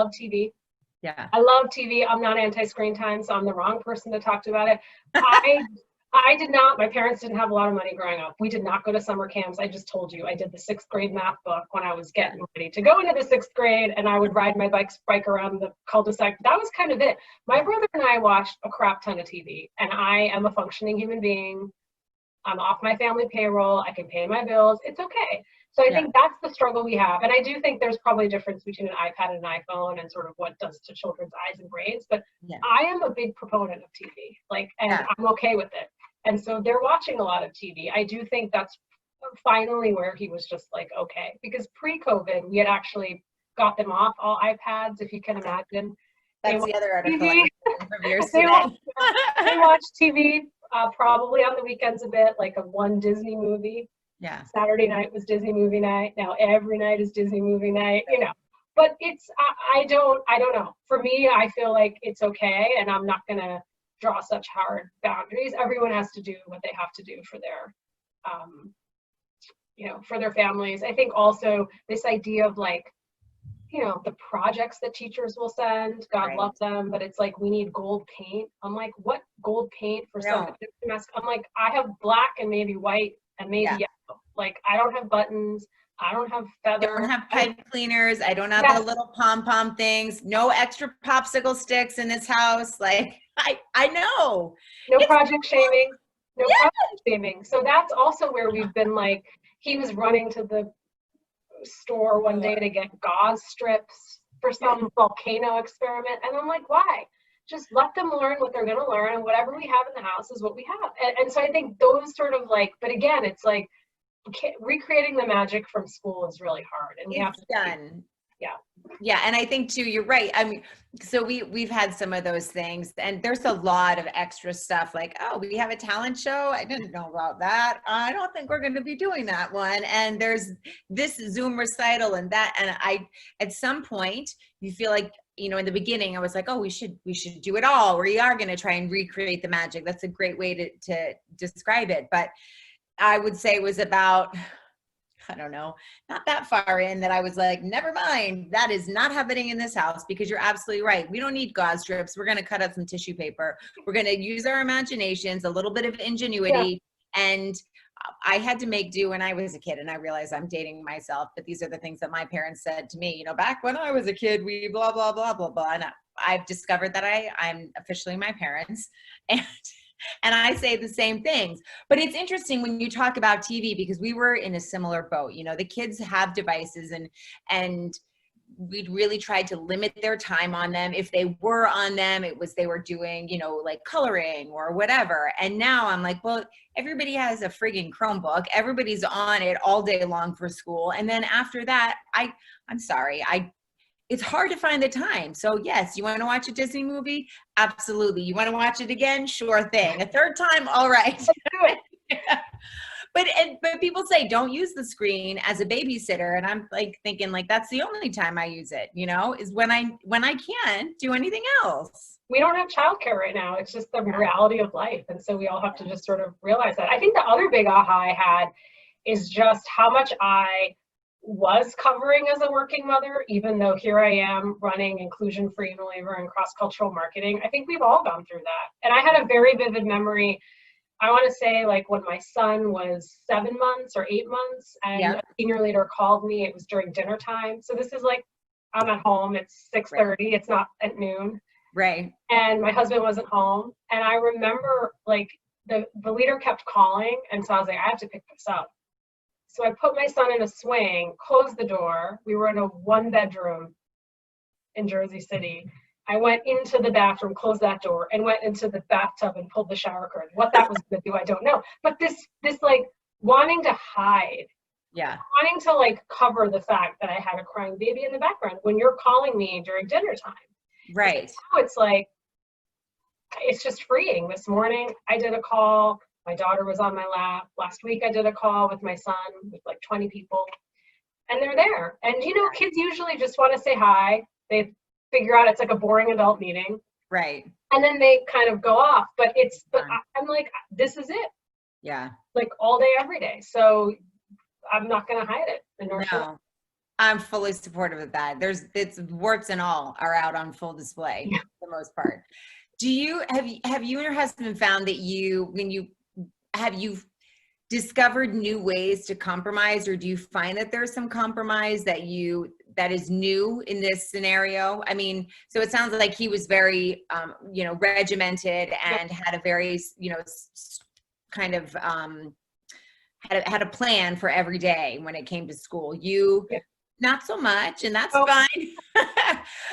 love TV. Yeah. I love TV. I'm not anti-screen time, so I'm the wrong person to talk to about it. I did not, my parents didn't have a lot of money growing up. We did not go to summer camps. I just told you, I did the 6th grade math book when I was getting ready to go into the 6th grade, and I would ride my bike around the cul-de-sac. That was kind of it. My brother and I watched a crap ton of TV, and I am a functioning human being. I'm off my family payroll. I can pay my bills. It's okay. So I think that's the struggle we have. And I do think there's probably a difference between an iPad and an iPhone and sort of what it does to children's eyes and brains. But I am a big proponent of TV, and I'm okay with it. And so they're watching a lot of TV. I do think that's finally where he was just like, okay, because pre-COVID, we had actually got them off all iPads, if you can imagine. That's the other article of yours they today. they watch TV probably on the weekends a bit, like a one Disney movie. Yeah. Saturday night was Disney movie night. Now every night is Disney movie night, But it's, I don't know. For me, I feel like it's okay, and I'm not gonna draw such hard boundaries. Everyone has to do what they have to do for their, for their families. I think also this idea of the projects that teachers will send, God love them, but it's like, we need gold paint. I'm like, what gold paint for something? I'm like, I have black and maybe white and maybe yellow. Like, I don't have buttons. I don't have feathers. I don't have pipe cleaners. I don't have the little pom-pom things. No extra popsicle sticks in this house. Like, I know. No project shaming. No project shaming. So that's also where we've been like, he was running to the store one day to get gauze strips for some volcano experiment. And I'm like, why? Just let them learn what they're going to learn, and whatever we have in the house is what we have. And so I think those sort of but again, it's like recreating the magic from school is really hard, and we have to done. Yeah. And I think too, you're right. I mean, so we've had some of those things, and there's a lot of extra stuff like, oh, we have a talent show. I didn't know about that. I don't think we're going to be doing that one. And there's this Zoom recital and that. And at some point you feel like, in the beginning I was like, oh, we should do it all. We are going to try and recreate the magic. That's a great way to describe it. But I would say it was about, I don't know, not that far in that I was like, never mind, that is not happening in this house, because you're absolutely right. We don't need gauze strips. We're going to cut up some tissue paper. We're going to use our imaginations, a little bit of ingenuity. And I had to make do when I was a kid, and I realize I'm dating myself, but these are the things that my parents said to me, back when I was a kid, we blah, blah, blah, blah, blah. And I've discovered that I'm officially my parents. And I say the same things. But it's interesting when you talk about TV, because we were in a similar boat. The kids have devices, and we'd really tried to limit their time on them. If they were on them, they were doing, like coloring or whatever. And now I'm like, well, everybody has a friggin' Chromebook. Everybody's on it all day long for school. And then after that, I'm sorry, it's hard to find the time. So yes, you want to watch a Disney movie? Absolutely. You want to watch it again? Sure thing. A third time? All right. Let's do it. But people say don't use the screen as a babysitter, and I'm like thinking that's the only time I use it, is when I can't do anything else. We don't have childcare right now. It's just the reality of life, and so we all have to just sort of realize that. I think the other big aha I had is just how much I was covering as a working mother, even though here I am running Inclusion for Unilever and cross-cultural marketing. I think we've all gone through that. And I had a very vivid memory, I want to say when my son was 7 months or 8 months, and a senior leader called me. It was during dinner time. So this is I'm at home, it's 6:30, it's not at noon. Right. And my husband wasn't home. And I remember the leader kept calling. And so I was like, I have to pick this up. So I put my son in a swing, closed the door. We were in a 1-bedroom in Jersey City. I went into the bathroom, closed that door, and went into the bathtub and pulled the shower curtain. What that was going to do, I don't know. But this wanting to hide, wanting to cover the fact that I had a crying baby in the background when you're calling me during dinner time. Right. Now it's just freeing. This morning I did a call. My daughter was on my lap. Last week I did a call with my son with 20 people, and they're there. And kids usually just want to say hi. They figure out it's a boring adult meeting. Right. And then they kind of go off, but I'm like, this is it. Yeah. All day, every day. So I'm not going to hide it. No. I'm fully supportive of that. It's warts and all are out on full display for the most part. Have you and your husband found that have you discovered new ways to compromise, or do you find that there's some compromise that is new in this scenario? I mean, so it sounds like he was very, regimented and had a very, kind of, had a plan for every day when it came to school. You, not so much, and that's fine.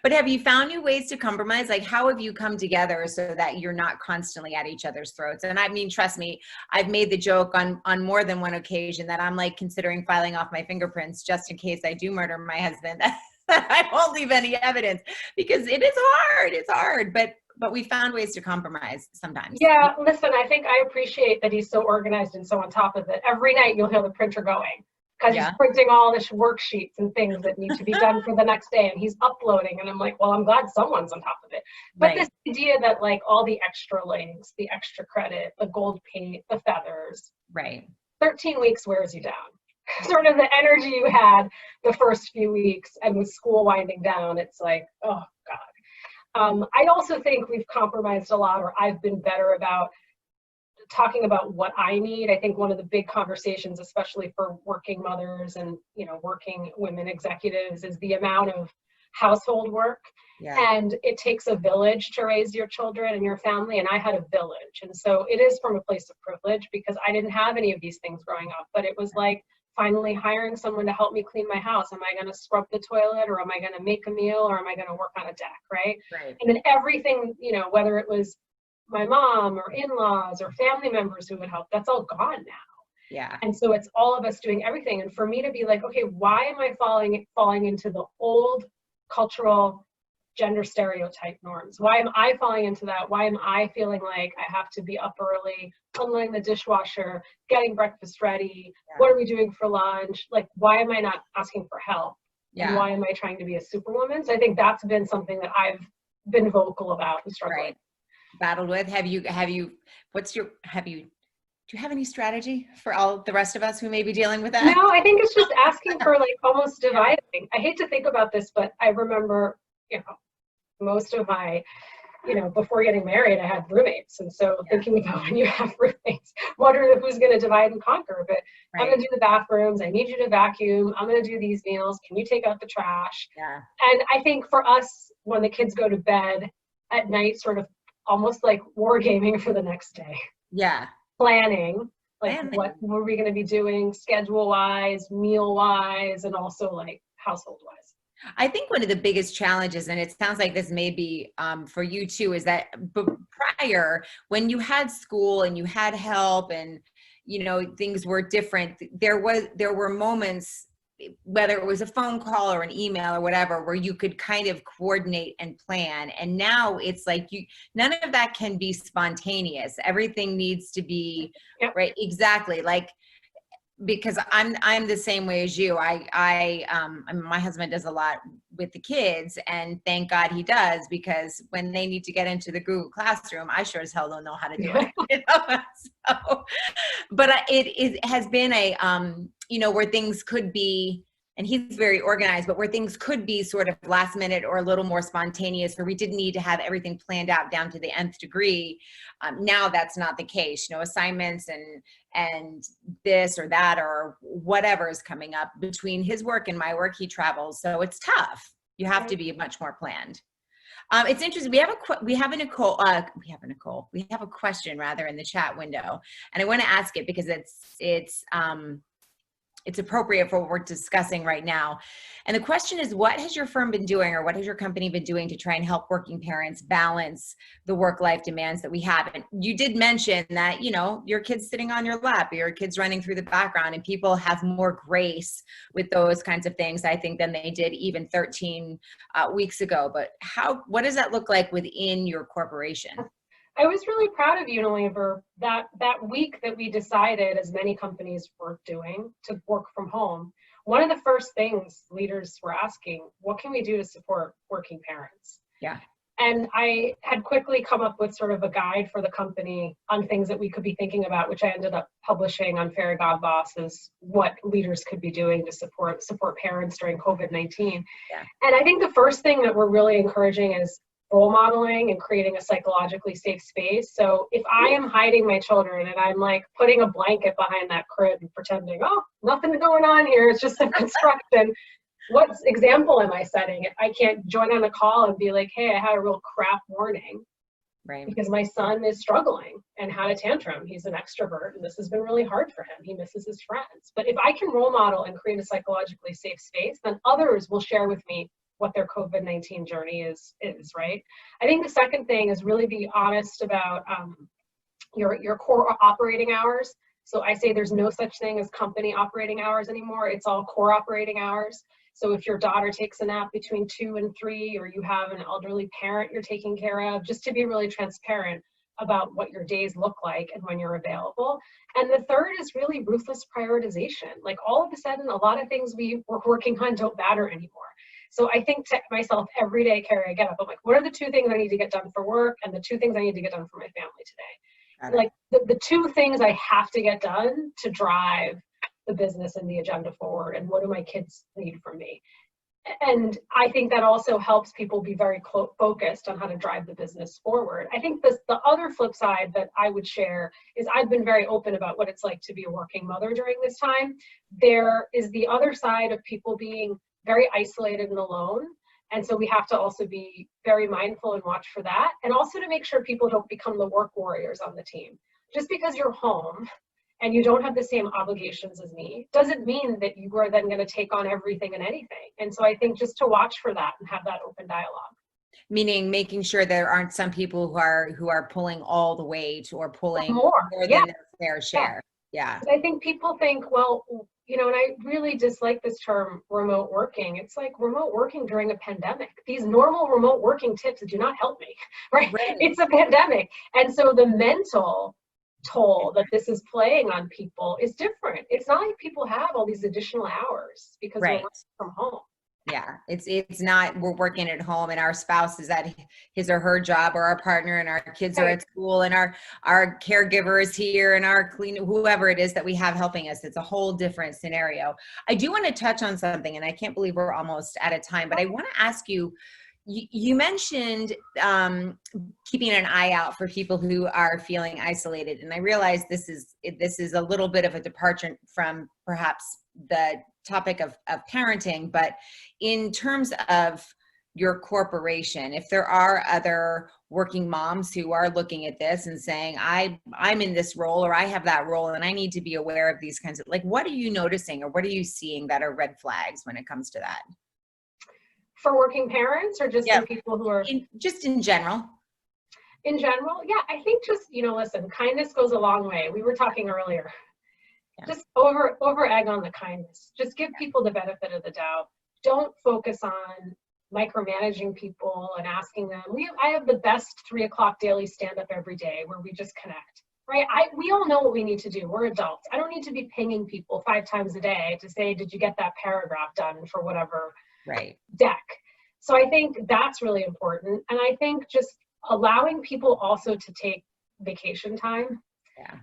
But have you found new ways to compromise? Like, how have you come together so that you're not constantly at each other's throats? And I mean, trust me, I've made the joke on more than one occasion that I'm like considering filing off my fingerprints just in case I do murder my husband. I won't leave any evidence, because it is hard. It's hard, but we found ways to compromise sometimes. Yeah, listen, I think I appreciate that he's so organized and so on top of it. Every night you'll hear the printer going, because he's printing all the worksheets and things that need to be done for the next day, and he's uploading, and I'm like, well, I'm glad someone's on top of it. But this idea that like all the extra links, the extra credit, the gold paint, the feathers, 13 weeks wears you down. Sort of the energy you had the first few weeks, and with school winding down, it's like, oh God. I also think we've compromised a lot, or I've been better about talking about what I need. I think one of the big conversations, especially for working mothers and, working women executives, is the amount of household work. And it takes a village to raise your children and your family. And I had a village. And so it is from a place of privilege, because I didn't have any of these things growing up, but it was like finally hiring someone to help me clean my house. Am I going to scrub the toilet, or am I going to make a meal, or am I going to work on a deck? Right. And then everything, whether it was my mom or in-laws or family members who would help, that's all gone now. And so it's all of us doing everything. And for me to be like, okay, why am I falling into the old cultural gender stereotype norms? Why am I falling into that? Why am I feeling like I have to be up early, unloading the dishwasher, getting breakfast ready? What are we doing for lunch? Like, why am I not asking for help? And why am I trying to be a superwoman? So I think that's been something that I've been vocal about and struggling. Battled with. Do you have any strategy for all the rest of us who may be dealing with that? No, I think it's just asking for like almost dividing. I hate to think about this, but I remember, most of my, before getting married, I had roommates. And so thinking about when you have roommates, wondering who's going to divide and conquer. But I'm going to do the bathrooms. I need you to vacuum. I'm going to do these meals. Can you take out the trash? And I think for us, when the kids go to bed at night, sort of almost like wargaming for the next day. Planning, like what were we going to be doing schedule wise, meal wise, and also like household wise. I think one of the biggest challenges, and it sounds like this may be for you too, is that prior, when you had school and you had help and, things were different, there were moments, whether it was a phone call or an email or whatever, where you could kind of coordinate and plan. And now it's like none of that can be spontaneous. Everything needs to be right. Exactly. Like, because I'm the same way as you. I mean, my husband does a lot with the kids, and thank God he does, because when they need to get into the Google Classroom, I sure as hell don't know how to do it. So, but it has been a where things could be, and he's very organized, but where things could be sort of last minute or a little more spontaneous, where we didn't need to have everything planned out down to the nth degree. Now that's not the case. Assignments and this or that or whatever is coming up between his work and my work. He travels, so it's tough. You have to be much more planned. It's interesting. We have a question rather in the chat window, and I want to ask it because it's appropriate for what we're discussing right now. And the question is, what has your firm been doing, or what has your company been doing to try and help working parents balance the work-life demands that we have? And you did mention that, your kid's sitting on your lap, your kid's running through the background, and people have more grace with those kinds of things, I think, than they did even 13 weeks ago. But what does that look like within your corporation? I was really proud of Unilever that week that we decided, as many companies were doing, to work from home. One of the first things leaders were asking, what can we do to support working parents? And I had quickly come up with sort of a guide for the company on things that we could be thinking about, which I ended up publishing on Fairy God Bosses, what leaders could be doing to support parents during COVID-19. Yeah. And I think the first thing that we're really encouraging is role modeling and creating a psychologically safe space. So if I am hiding my children and I'm like putting a blanket behind that crib and pretending, oh, nothing's going on here, it's just some construction, what example am I setting if I can't join on a call and be like, hey, I had a real crap morning because my son is struggling and had a tantrum. He's an extrovert and this has been really hard for him. He misses his friends. But if I can role model and create a psychologically safe space, then others will share with me what their COVID-19 journey is, right? I think the second thing is really be honest about your core operating hours. So I say there's no such thing as company operating hours anymore. It's all core operating hours. So if your daughter takes a nap between 2 and 3, or you have an elderly parent you're taking care of, just to be really transparent about what your days look like and when you're available. And the third is really ruthless prioritization. Like all of a sudden, a lot of things we were working on don't matter anymore. So I think to myself every day, Carrie, I get up, I'm like, what are the 2 things I need to get done for work and the 2 things I need to get done for my family today? Like the 2 things I have to get done to drive the business and the agenda forward, and what do my kids need from me? And I think that also helps people be very focused on how to drive the business forward. I think the other flip side that I would share is I've been very open about what it's like to be a working mother during this time. There is the other side of people being very isolated and alone. And so we have to also be very mindful and watch for that. And also to make sure people don't become the work warriors on the team. Just because you're home and you don't have the same obligations as me doesn't mean that you are then going to take on everything and anything. And so I think just to watch for that and have that open dialogue. Meaning making sure there aren't some people who are pulling all the weight or pulling more than their fair share. Yeah. I think people think, well, you know, and I really dislike this term remote working. It's like remote working during a pandemic. These normal remote working tips do not help me, right? It's a pandemic. And so the mental toll that this is playing on people is different. It's not like people have all these additional hours because we're working from home. Yeah, it's not we're working at home and our spouse is at his or her job, or our partner, and our kids are at school, and our caregiver is here, and our whoever it is that we have helping us. It's a whole different scenario. I do want to touch on something, and I can't believe we're almost out of time, but I want to ask you, you mentioned keeping an eye out for people who are feeling isolated, and I realize this is a little bit of a departure from perhaps the topic of parenting, but in terms of your corporation, if there are other working moms who are looking at this and saying, I'm in this role, or I have that role, and I need to be aware of these kinds of, like, what are you noticing, or what are you seeing that are red flags when it comes to that? For working parents, or just for people who are just in general? In general, yeah, I think just, you know, listen, kindness goes a long way. We were talking earlier. Just over egg on the kindness. Just give people the benefit of the doubt. Don't focus on micromanaging people and asking them. I have the best 3 o'clock daily stand-up every day where we just connect, right? We all know what we need to do. We're adults. I don't need to be pinging people 5 times a day to say, did you get that paragraph done for whatever deck? So I think that's really important. And I think just allowing people also to take vacation time.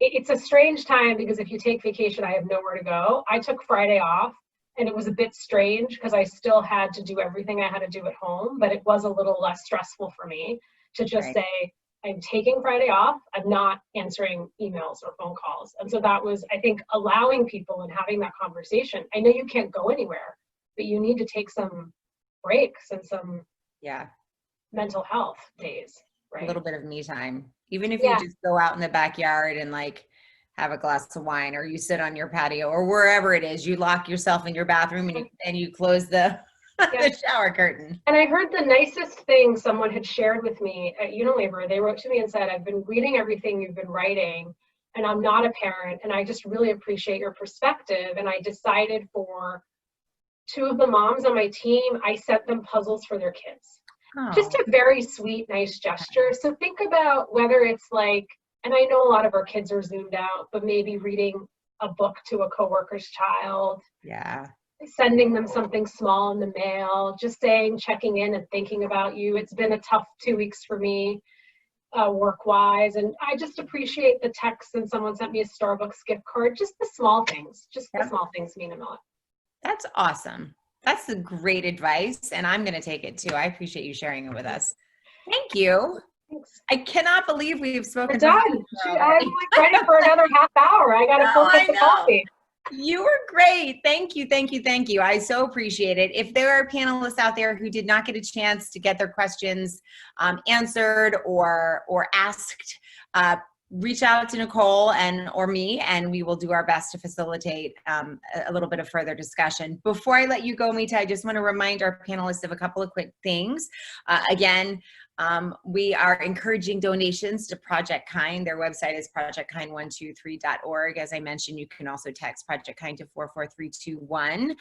It's a strange time because if you take vacation, I have nowhere to go. I took Friday off, and it was a bit strange because I still had to do everything I had to do at home, but it was a little less stressful for me to just say, I'm taking Friday off. I'm not answering emails or phone calls. And so that was, I think, allowing people and having that conversation. I know you can't go anywhere, but you need to take some breaks and some mental health days. Right. A little bit of me time, even if you just go out in the backyard and like have a glass of wine, or you sit on your patio, or wherever it is, you lock yourself in your bathroom and you close the shower curtain. And I heard the nicest thing someone had shared with me at Unilever. They wrote to me and said, I've been reading everything you've been writing, and I'm not a parent, and I just really appreciate your perspective. And I decided for 2 of the moms on my team, I sent them puzzles for their kids. Just a very sweet, nice gesture. So think about whether it's like, and I know a lot of our kids are zoomed out, but maybe reading a book to a coworker's child. sending them something small in the mail, just saying, checking in and thinking about you. It's been a tough 2 weeks for me, work-wise, and I just appreciate the text, and someone sent me a Starbucks gift card. Just the small things, the small things mean a lot. That's awesome. That's the great advice, and I'm going to take it too. I appreciate you sharing it with us. Thank you. Thanks. I cannot believe we've spoken. We're done. I'm like ready for another half hour. I got to go get the coffee. You were great. Thank you. Thank you. Thank you. I so appreciate it. If there are panelists out there who did not get a chance to get their questions answered or asked, reach out to Nicole or me, and we will do our best to facilitate a little bit of further discussion. Before I let you go, Mita, I just want to remind our panelists of a couple of quick things. Again, we are encouraging donations to Project Kind. Their website is projectkind123.org. As I mentioned, you can also text Project Kind to 44321.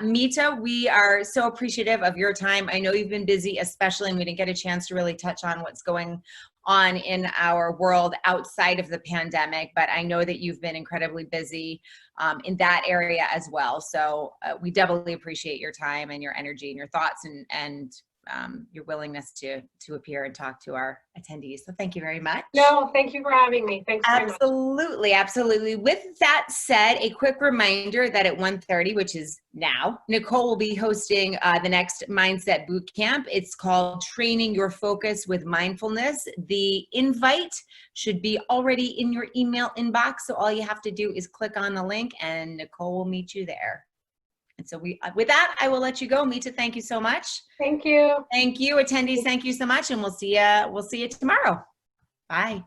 Mita, we are so appreciative of your time. I know you've been busy, especially, and we didn't get a chance to really touch on what's going on in our world outside of the pandemic, but I know that you've been incredibly busy in that area as well. So we doubly appreciate your time and your energy and your thoughts and your willingness to appear and talk to our attendees. So thank you very much. No, thank you for having me. Thanks very much. Absolutely, absolutely. With that said, a quick reminder that at 1:30, which is now, Nicole will be hosting the next Mindset Boot Camp. It's called Training Your Focus with Mindfulness. The invite should be already in your email inbox. So all you have to do is click on the link and Nicole will meet you there. And so with that, I will let you go. Mita, thank you so much. Thank you. Thank you. Attendees, thank you so much. And we'll see you tomorrow. Bye.